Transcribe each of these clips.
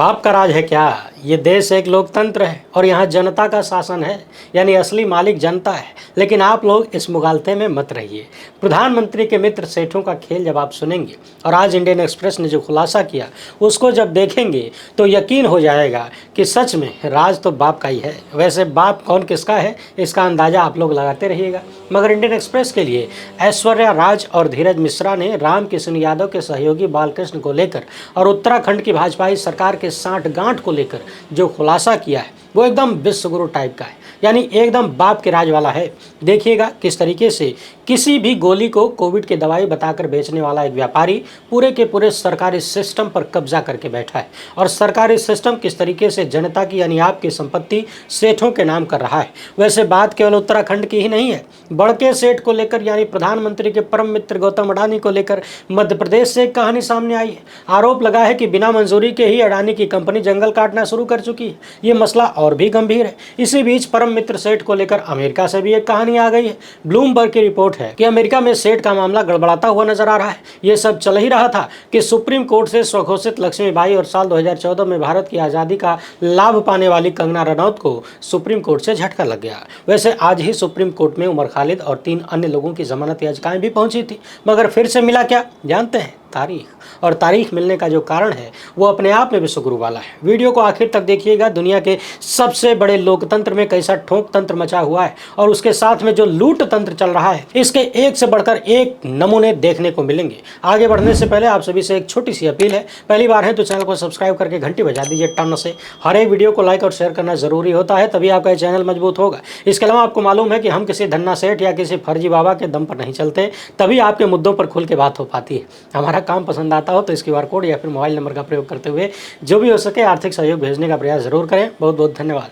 बाप का राज है क्या? ये देश एक लोकतंत्र है और यहाँ जनता का शासन है, यानी असली मालिक जनता है। लेकिन आप लोग इस मुगालते में मत रहिए। प्रधानमंत्री के मित्र सेठों का खेल जब आप सुनेंगे और आज इंडियन एक्सप्रेस ने जो खुलासा किया उसको जब देखेंगे तो यकीन हो जाएगा कि सच में राज तो बाप का ही है। वैसे बाप कौन किसका है इसका अंदाजा आप लोग लगाते रहिएगा। मगर इंडियन एक्सप्रेस के लिए ऐश्वर्या राज और धीरज मिश्रा ने राम किशन यादव के सहयोगी बालकृष्ण को लेकर और उत्तराखंड की भाजपाई सरकार के सांठगांठ को लेकर जो खुलासा किया है वो एकदम विश्वगुरु टाइप का है, यानी एकदम बाप के राज वाला है। देखिएगा किस तरीके से किसी भी गोली को कोविड की दवाई बताकर बेचने वाला एक व्यापारी पूरे के पूरे सरकारी सिस्टम पर कब्जा करके बैठा है और सरकारी सिस्टम किस तरीके से जनता की यानी आपकी संपत्ति सेठों के नाम कर रहा है। वैसे बात केवल उत्तराखंड की ही नहीं है, बड़के सेठ को लेकर यानी प्रधानमंत्री के परम मित्र गौतम अडानी को लेकर मध्य प्रदेश से एक कहानी सामने आई है। आरोप लगा है कि बिना मंजूरी के ही अडानी की कंपनी जंगल काटना शुरू कर चुकी है। ये मसला और भी गंभीर है। इसी बीच परम मित्र सेठ को लेकर अमेरिका से भी एक कहानी आ गई है। ब्लूमबर्ग की रिपोर्ट है कि अमेरिका में सेठ का मामला गड़बड़ाता हुआ नजर आ रहा है। ये सब चल ही रहा था कि सुप्रीम कोर्ट से स्वघोषित लक्ष्मीबाई और साल 2014 में भारत की आज़ादी का लाभ पाने वाली कंगना रनौत को सुप्रीम कोर्ट से झटका लग गया। वैसे आज ही सुप्रीम कोर्ट में उमर खालिद और 3 अन्य लोगों की जमानत याचिकाएं भी पहुंची थी, मगर फिर से मिला क्या जानते हैं? तारीख। और तारीख मिलने का जो कारण है वो अपने आप में विश्वगुरु वाला है। वीडियो को आखिर तक देखिएगा। दुनिया के सबसे बड़े लोकतंत्र में कैसा ठोक तंत्र मचा हुआ है और उसके साथ में जो लूट तंत्र चल रहा है, इसके एक से बढ़कर एक नमूने देखने को मिलेंगे। आगे बढ़ने से पहले आप सभी से एक छोटी सी अपील है, पहली बार है तो चैनल को सब्सक्राइब करके घंटी बजा दीजिए टन से। हर एक वीडियो को लाइक और शेयर करना जरूरी होता है, तभी आपका चैनल मजबूत होगा। इसके अलावा आपको मालूम है कि हम किसी धन्ना सेठ या किसी फर्जी बाबा के दम पर नहीं चलते, तभी आपके मुद्दों पर खुल के बात हो पाती है। हमारा काम पसंद आता हो तो इस QR कोड या फिर मोबाइल नंबर का प्रयोग करते हुए जो भी हो सके आर्थिक सहयोग भेजने का प्रयास जरूर करें। बहुत बहुत धन्यवाद।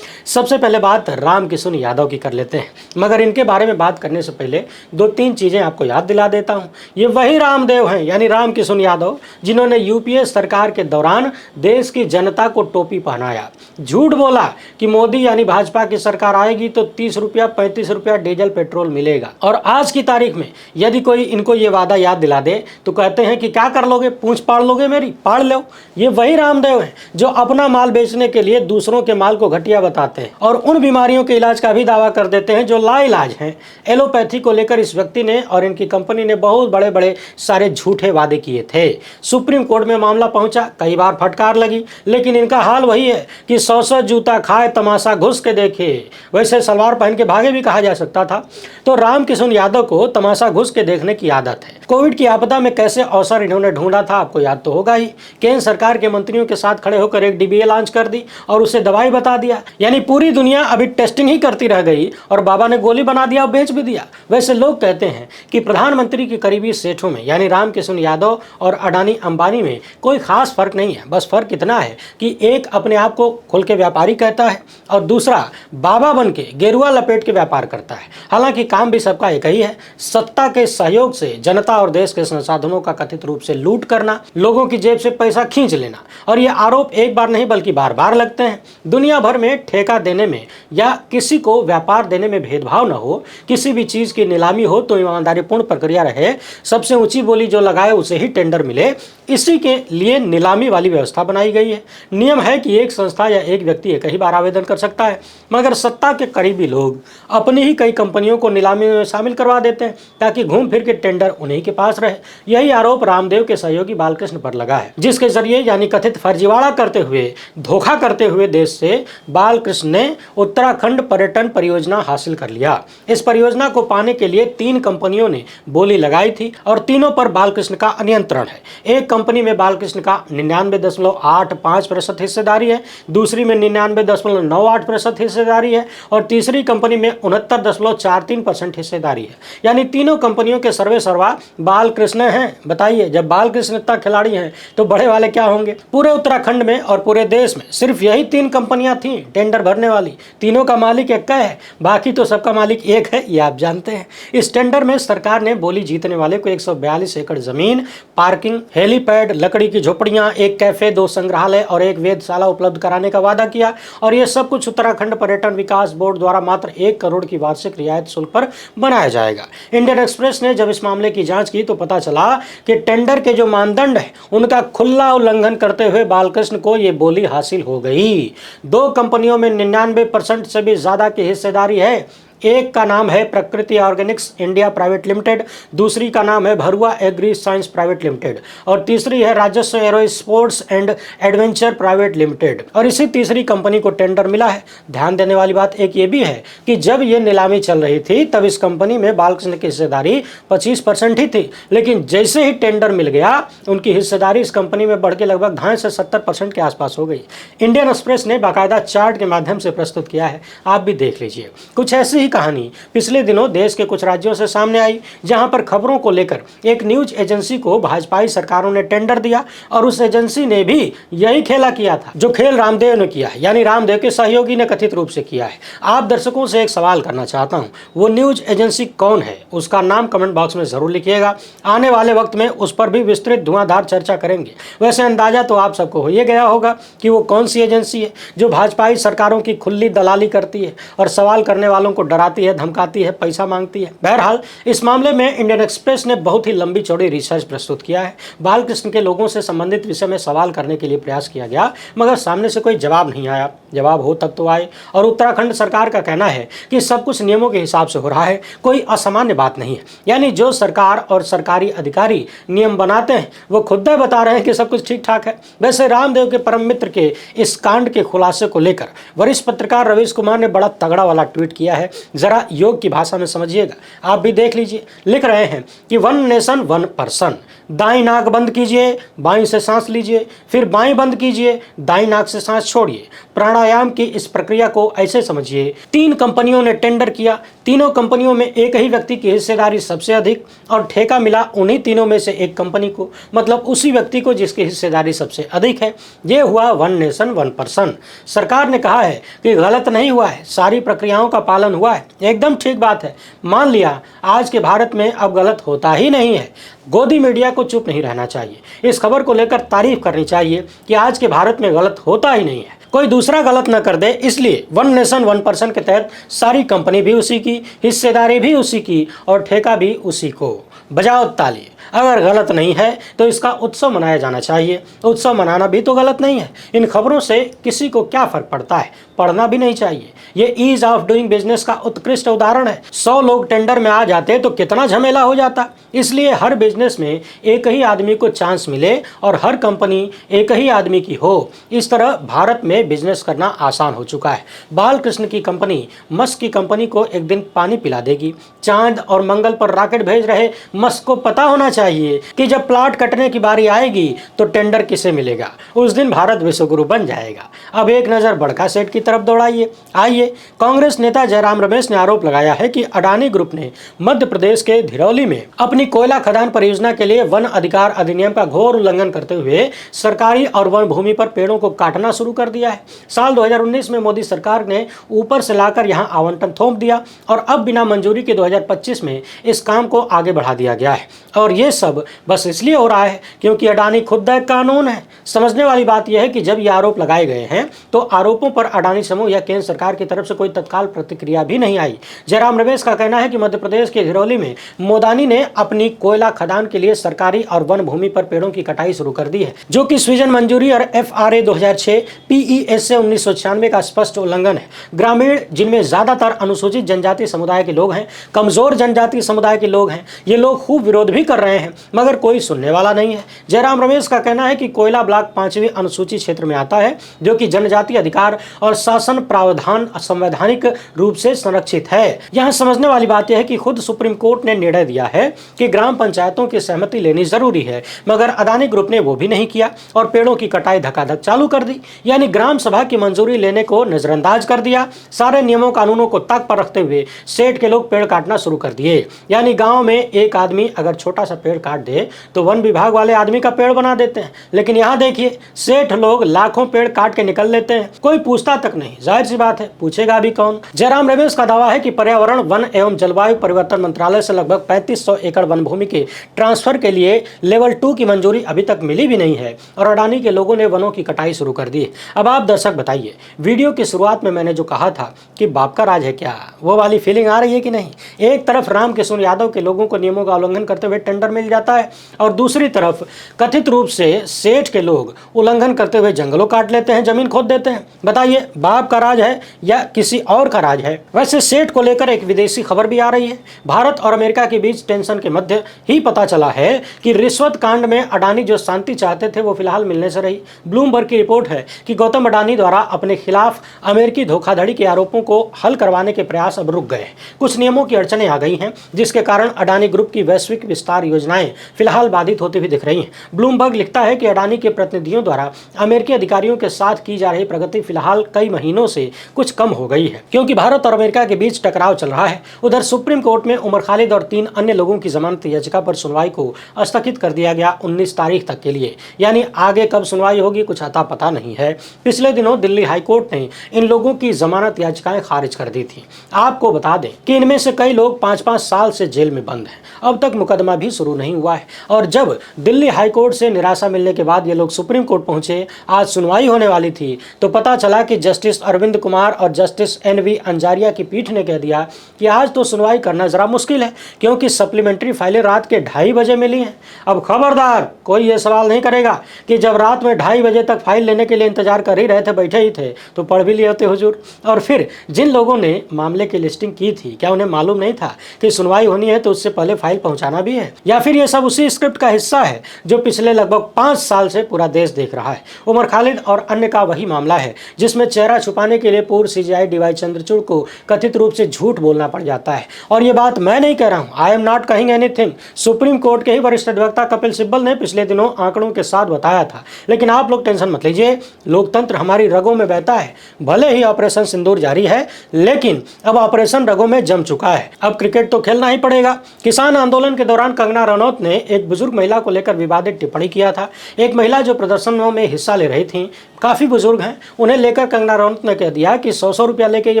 सबसे पहले बात राम किशन यादव की कर लेते हैं, मगर इनके बारे में बात करने से पहले 2-3 चीजें आपको याद दिला देता हूं। ये वही रामदेव हैं यानी राम किशन यादव जिन्होंने यूपीए सरकार के दौरान देश की जनता को टोपी पहनाया, झूठ बोला कि मोदी यानी भाजपा की सरकार आएगी तो 30 रुपया 35 रुपया डीजल पेट्रोल मिलेगा, और आज की तारीख में यदि कोई इनको ये वादा याद दिला दे तो कहते हैं कि क्या कर लोगे, पूंछ पाड़ लोगे मेरी, पाड़ लो। ये वही रामदेव हैं जो अपना माल बेचने के लिए दूसरों के माल को घटिया बताते हैं और उन बीमारियों के इलाज का भी दावा कर देते हैं जो लाइलाज हैं। एलोपैथी को लेकर इस व्यक्ति ने और इनकी कंपनी ने बहुत बड़े बड़े सारे झूठे वादे किए थे। सुप्रीम कोर्ट में मामला पहुंचा, कई बार फटकार लगी, लेकिन इनका हाल वही है कि 100 जूता खाए तमाशा घुस के देखे। वैसे सलवार पहन के भागे भी कहा जा सकता था। तो राम किशन यादव को तमाशा घुस के देखने की आदत है। कोविड की आपदा में कैसे अवसर इन्होंने ढूंढा था आपको याद तो होगा ही। केंद्र सरकार के मंत्रियों के साथ खड़े होकर एक DBA लॉन्च कर दी और उसे दवाई बता दिया, यानी पूरी दुनिया अभी टेस्टिंग ही करती रह गई और बाबा ने गोली बना दिया, बेच भी दिया। वैसे लोग कहते हैं कि प्रधानमंत्री के करीबी सेठों में यानी राम किशन यादव और अडानी अंबानी में कोई खास फर्क नहीं है। बस फर्क इतना है कि एक अपने आप को खुल के व्यापारी कहता है और दूसरा बाबा बन के गेरुआ लपेट के व्यापार करता है। हालांकि काम भी सबका एक ही है, सत्ता के सहयोग से जनता और देश के संसाधनों का कथित रूप से लूट करना, लोगों की जेब से पैसा खींच लेना। और ये आरोप एक बार नहीं बल्कि बार बार लगते हैं। दुनिया भर में ठेका देने में या किसी को व्यापार देने में भेदभाव न हो, किसी भी चीज की नीलामी हो तो ईमानदारीपूर्ण प्रक्रिया रहे, सबसे ऊंची बोली जो लगाए उसे ही टेंडर मिले, इसी के लिए नीलामी वाली व्यवस्था बनाई गई है। नियम है कि एक संस्था या एक व्यक्ति एक ही बार आवेदन कर सकता है, मगर सत्ता के करीबी लोग अपनी ही कई कंपनियों को नीलामी में शामिल करवा देते हैं ताकि घूम फिर के टेंडर उन्हीं के पास रहे। यही आरोप रामदेव के सहयोगी बालकृष्ण पर लगा है, जिसके जरिए यानी कथित फर्जीवाड़ा करते हुए, धोखा करते हुए देश से बालकृष्ण ने उत्तराखंड पर्यटन परियोजना हासिल कर लिया। इस परियोजना को पाने के लिए 3 कंपनियों ने बोली लगाई थी और तीनों पर बालकृष्ण का नियंत्रण है। एक कंपनी में बालकृष्ण का 99.85% हिस्सेदारी है, दूसरी में 99.98% हिस्सेदारी है और तीसरी कंपनी में 69.43% हिस्सेदारी है। यानी तीनों कंपनियों के सर्वे सर्वा बालकृष्ण हैं। बताइए, जब बालकृष्ण इतना खिलाड़ी हैं तो बड़े वाले क्या होंगे? पूरे उत्तराखंड में और पूरे देश में सिर्फ यही 3 कंपनियां थी टेंडर भरने वाली। तीनों का मालिक एक है, बाकी तो सबका मालिक एक है, ये आप जानते हैं। इस टेंडर में सरकार ने बोली जीतने वाले को 142 एकड़ जमीन, पार्किंग, हेलीपैड, लकड़ी की झोपड़ियां, एक कैफे, 2 संग्रहालय और एक वेधशाला उपलब्ध कराने का वादा किया और यह सब कुछ उत्तराखंड पर्यटन विकास बोर्ड द्वारा मात्र 1 करोड़ की वार्षिक रियायत शुल्क पर बनाया जाएगा। इंडियन एक्सप्रेस ने जब इस मामले की जांच की तो पता चला कि टेंडर के जो मानदंड है उनका खुला उल्लंघन करते हुए बालकृष्ण को ये बोली हासिल हो गई। दो कंपनियों में 99% से भी ज्यादा की हिस्सेदारी है। एक का नाम है प्रकृति ऑर्गेनिक्स इंडिया प्राइवेट लिमिटेड, दूसरी का नाम है भरुआ एग्री साइंस प्राइवेट लिमिटेड और तीसरी है राजस्व aero sports and adventure private limited. और इसी तीसरी कंपनी को टेंडर मिला है। ध्यान देने वाली बात एक ये भी है कि जब ये नीलामी चल रही थी तब इस कंपनी में बालकृष्ण की हिस्सेदारी 25% ही थी, लेकिन जैसे ही टेंडर मिल गया उनकी हिस्सेदारी इस कंपनी में बढ़ के लगभग 2.5 से 70% के आसपास हो गई। इंडियन एक्सप्रेस ने बाकायदा चार्ट के माध्यम से प्रस्तुत किया है, आप भी देख लीजिए। कुछ ऐसी कहानी पिछले दिनों देश के कुछ राज्यों से सामने आई, जहां पर खबरों को लेकर एक न्यूज एजेंसी को भाजपाई सरकारों ने टेंडर दिया और उस एजेंसी ने भी यही खेला किया था जो खेल रामदेव ने किया है, यानी रामदेव के सहयोगी ने कथित रूप से किया है। आप दर्शकों से एक सवाल करना चाहता हूं, वो न्यूज एजेंसी कौन है? उसका नाम कमेंट बॉक्स में जरूर लिखिएगा। आने वाले वक्त में उस पर भी विस्तृत धुआंधार चर्चा करेंगे। वैसे अंदाजा तो आप सबको हो ही गया होगा कि वो कौन सी एजेंसी है जो भाजपाई सरकारों की खुली दलाली करती है और सवाल करने वालों को डराती है, धमकाती है, पैसा मांगती है। बहरहाल इस मामले में इंडियन एक्सप्रेस ने बहुत ही लंबी चौड़ी रिसर्च प्रस्तुत किया है। बालकृष्ण के लोगों से संबंधित विषय में सवाल करने के लिए प्रयास किया गया, मगर सामने से कोई जवाब नहीं आया। जवाब हो तब तो आए। और उत्तराखंड सरकार का कहना है कि सब कुछ नियमों के हिसाब से हो रहा है, कोई असामान्य बात नहीं है। यानी जो सरकार और सरकारी अधिकारी नियम बनाते हैं वो खुद ही बता रहे हैं कि सब कुछ ठीक ठाक है। वैसे रामदेव के परम मित्र के इस कांड के खुलासे को लेकर वरिष्ठ पत्रकार रवीश कुमार ने बड़ा तगड़ा वाला ट्वीट किया है। जरा योग की भाषा में समझिएगा, आप भी देख लीजिए। लिख रहे हैं कि 1 नेशन 1 पर्सन, दाईं नाक बंद कीजिए, बाईं से सांस लीजिए, फिर बाईं बंद कीजिए, दाईं नाक से सांस छोड़िए। प्राणायाम की इस प्रक्रिया को ऐसे समझिए, 3 कंपनियों ने टेंडर किया, तीनों कंपनियों में एक ही व्यक्ति की हिस्सेदारी सबसे अधिक और ठेका मिला उन्हीं तीनों में से एक कंपनी को, मतलब उसी व्यक्ति को जिसकी हिस्सेदारी सबसे अधिक है। यह हुआ 1 नेशन 1 पर्सन। सरकार ने कहा है कि गलत नहीं हुआ है, सारी प्रक्रियाओं का पालन हुआ है, एकदम ठीक बात है। मान लिया आज के भारत में अब गलत होता ही नहीं है। गोदी मीडिया को चुप नहीं रहना चाहिए, इस खबर को लेकर तारीफ करनी चाहिए कि आज के भारत में गलत होता ही नहीं है, कोई दूसरा गलत न कर दे। इसलिए 1 नेशन 1 पर्सन के तहत सारी कंपनी भी उसी की, हिस्सेदारी भी उसी की और ठेका भी उसी को। बजाओ ताली। अगर गलत नहीं है तो इसका उत्सव मनाया जाना चाहिए। उत्सव मनाना भी तो गलत नहीं है। इन खबरों से किसी को क्या फर्क पड़ता है? पढ़ना भी नहीं चाहिए। ये ईज ऑफ डूइंग बिजनेस का उत्कृष्ट उदाहरण है। 100 लोग टेंडर में आ जाते तो कितना झमेला हो जाता। इसलिए हर बिजनेस में एक ही आदमी को चांस मिले और हर कंपनी एक ही आदमी की हो। इस तरह भारत में बिजनेस करना आसान हो चुका है। बालकृष्ण की कंपनी मस्क की कंपनी को एक दिन पानी पिला देगी। चांद और मंगल पर रॉकेट भेज रहे मस्क को पता होना चाहिए कि जब प्लाट कटने की बारी आएगी तो टेंडर किसे मिलेगा। उस दिन भारत विश्वगुरु बन जाएगा। अब एक नजर बड़का सेठ की तरफ दौड़ाइए। आइए, कांग्रेस नेता जयराम रमेश ने आरोप लगाया है कि अडानी ग्रुप ने मध्य प्रदेश के धिरौली में अपनी कोयला खदान परियोजना के लिए वन अधिकार अधिनियम का घोर उल्लंघन करते हुए सरकारी और वन भूमि पर पेड़ों को काटना शुरू कर दिया है। साल 2019 में मोदी सरकार ने ऊपर से लाकर यहां आवंटन थोप दिया और अब बिना मंजूरी के 2025 में इस काम को आगे बढ़ा दिया गया है। और ये सब बस इसलिए हो रहा है क्योंकि अडानी खुद एक कानून है। समझने वाली बात यह है कि जब ये आरोप लगाए गए हैं तो आरोपों पर अडानी समूह या केंद्र सरकार की तरफ से कोई तत्काल प्रतिक्रिया भी नहीं आई। जयराम रमेश का कहना है कि मध्य प्रदेश के धिरौली में मोदानी ने अपनी कोयला खदान के लिए सरकारी और वन भूमि पर पेड़ों की कटाई शुरू कर दी है, जो कि सृजन मंजूरी और FRA 2006 PES से 1996 का स्पष्ट उल्लंघन है। ग्रामीण, जिनमें ज्यादातर अनुसूचित जनजाति समुदाय के लोग हैं, कमजोर जनजाति समुदाय के लोग हैं, ये लोग खूब विरोध भी कर रहे हैं मगर कोई सुनने वाला नहीं है। जयराम रमेश का कहना है कि कोयला ब्लॉक 5वीं अनुसूची क्षेत्र में आता है, जो कि जनजातीय अधिकार और शासन प्रावधान संवैधानिक रूप से संरक्षित है। यहाँ समझने वाली बात यह है कि खुद सुप्रीम कोर्ट ने निर्णय दिया है कि ग्राम पंचायतों की सहमति लेनी जरूरी है, मगर अडानी ग्रुप ने वो भी नहीं किया और पेड़ों की कटाई धकाधक चालू कर दी। यानी ग्राम सभा की मंजूरी लेने को नजरअंदाज कर दिया। सारे नियमों कानूनों को ताक पर रखते हुए सेठ के लोग पेड़ काटना शुरू कर दिए। यानी गांव में एक आदमी अगर छोटा सा पेड़ काट दे तो वन विभाग वाले आदमी का पेड़ बना देते हैं, लेकिन यहाँ देखिए सेठ लोग लाखों पेड़ काट के निकल लेते हैं, कोई पूछता तक नहीं। जाहिर सी बात है, पूछेगा भी कौन। जयराम रमेश का दावा है कि पर्यावरण, वन एवं जलवायु परिवर्तन मंत्रालय से लगभग 3500 एकड़ वन भूमि के ट्रांसफर के लिए लेवल 2 की मंजूरी अभी तक मिली भी नहीं है और अडानी के लोगों ने वनों की कटाई शुरू कर दी। अब आप दर्शक बताइए, वीडियो की शुरुआत में मैंने जो कहा था कि बाप का राज है क्या, वो वाली फीलिंग आ रही है कि नहीं? एक तरफ राम किशोर यादव के लोगों को नियमों का उल्लंघन करते हुए टेंडर मिल जाता है, और दूसरी तरफ कथित रूप से सेठ के लोग उल्लंघन करते हुए जंगलों काट लेते हैं, जमीन खोद देते हैं। बताइए, बाप का राज है या किसी और का राज है? वैसे सेठ को लेकर एक विदेशी खबर भी आ रही है। भारत और अमेरिका के बीच टेंशन के मध्य ही पता चला है कि रिश्वत कांड में अडानी जो शांति चाहते थे वो फिलहाल मिलने से रही। ब्लूमबर्ग की रिपोर्ट है कि गौतम अडानी द्वारा अपने खिलाफ अमेरिकी धोखाधड़ी के आरोपों को हल करवाने के प्रयास अब रुक गए। कुछ नियमों की अड़चनें आ गई हैं, जिसके कारण अडानी ग्रुप की वैश्विक विस्तार योजनाएं फिलहाल बाधित होती हुई दिख रही हैं। ब्लूमबर्ग लिखता है कि अडानी के प्रतिनिधियों द्वारा अमेरिकी अधिकारियों के साथ की जा रही प्रगति फिलहाल कई महीनों से कुछ कम हो गई है, क्योंकि भारत और अमेरिका के बीच टकराव चल रहा है। उधर सुप्रीम कोर्ट में उमर खालिद और 3 अन्य लोगों की जमानत याचिका पर सुनवाई को स्थगित कर दिया गया 19 तारीख तक के लिए, यानी आगे कब सुनवाई होगी कुछ अता पता नहीं है। पिछले दिनों दिल्ली हाईकोर्ट ने इन लोगों की जमानत याचिकाएं खारिज कर दी थी। आपको बता दें कि इनमें से कई लोग 5-5 साल से जेल में बंद हैं। अब तक मुकदमा भी शुरू नहीं हुआ है, और जब दिल्ली हाईकोर्ट से निराशा मिलने के बाद ये लोग सुप्रीम कोर्ट पहुंचे, आज सुनवाई होने वाली थी, तो पता चला कि जस्टिस अरविंद कुमार और जस्टिस NV अंजारिया की पीठ ने कह दिया कि आज तो सुनवाई करना जरा मुश्किल है, क्योंकि सप्लीमेंट्री फाइलें रात के 2:30 बजे मिली हैं। अब खबरदार कोई ये सवाल नहीं करेगा कि जब रात में 2:30 बजे तक फाइल लेने के लिए इंतजार कर ही रहे थे, बैठे ही थे, तो पढ़ भी लिए होते हुजूर। और फिर जिन लोगों ने मामले की लिस्टिंग की थी, क्या उन्हें मालूम नहीं था कि सुनवाई होनी है तो उससे पहले फाइल पहुंचाना भी है? या फिर ये सब उसी स्क्रिप्ट का हिस्सा है जो पिछले लगभग 5 साल से पूरा देश देख रहा है? उमर खालिद और अन्य का वही मामला है जिसमें चेहरा छुपाने के लिए पूर्व CJI DY चंद्रचूड़ को कथित रूप से झूठ बोलना पड़ जाता है। और ये बात मैं नहीं कह रहा हूँ, आई एम नॉट कहिंग एनीथिंग। सुप्रीम कोर्ट के ही वरिष्ठ अधिवक्ता कपिल सिब्बल ने पिछले दिनों आंकड़ों के साथ बताया था। लेकिन आप लोग टेंशन मत लीजिए, लोकतंत्र हमारी रगों में बहता है। भले ही ऑपरेशन सिंदूर जारी है, लेकिन अब ऑपरेशन रगों में जम चुका है। अब क्रिकेट तो खेलना ही पड़ेगा। किसान आंदोलन के दौरान कंगना रनौत ने एक बुजुर्ग महिला को लेकर विवादित टिप्पणी किया था। एक महिला जो प्रदर्शनों में हिस्सा ले रही थी, काफी बुजुर्ग हैं, उन्हें लेकर कंगना रनौत ने कह दिया कि 100 रुपया लेके ये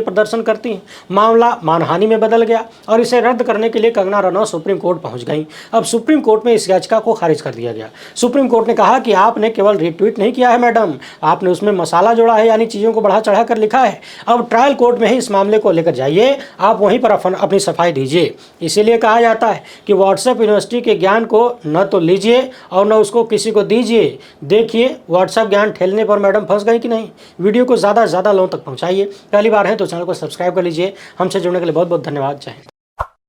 प्रदर्शन करती हैं। मामला मानहानि में बदल गया और इसे रद्द करने के लिए कंगना रनौत सुप्रीम कोर्ट पहुंच गई। अब सुप्रीम कोर्ट में इस याचिका को खारिज कर दिया गया। सुप्रीम कोर्ट ने कहा कि आपने केवल रिट्वीट नहीं किया है मैडम, आपने उसमें मसाला जोड़ा है, यानी चीजों को बढ़ा चढ़ा कर लिखा है। अब ट्रायल कोर्ट में ही इस मामले को लेकर जाइए, आप वहीं पर अपनी सफाई दीजिए। इसीलिए कहा जाता है कि व्हाट्सएप यूनिवर्सिटी के ज्ञान को न तो लीजिए और न उसको किसी को दीजिए। देखिए व्हाट्सएप ज्ञान ठेलने पर मैडम फंस गई कि नहीं। वीडियो को ज़्यादा से ज़्यादा लोगों तक पहुंचाइए। पहली बार है तो चैनल को सब्सक्राइब कर लीजिए। हमसे जुड़ने के लिए बहुत बहुत धन्यवाद। जय हिंद।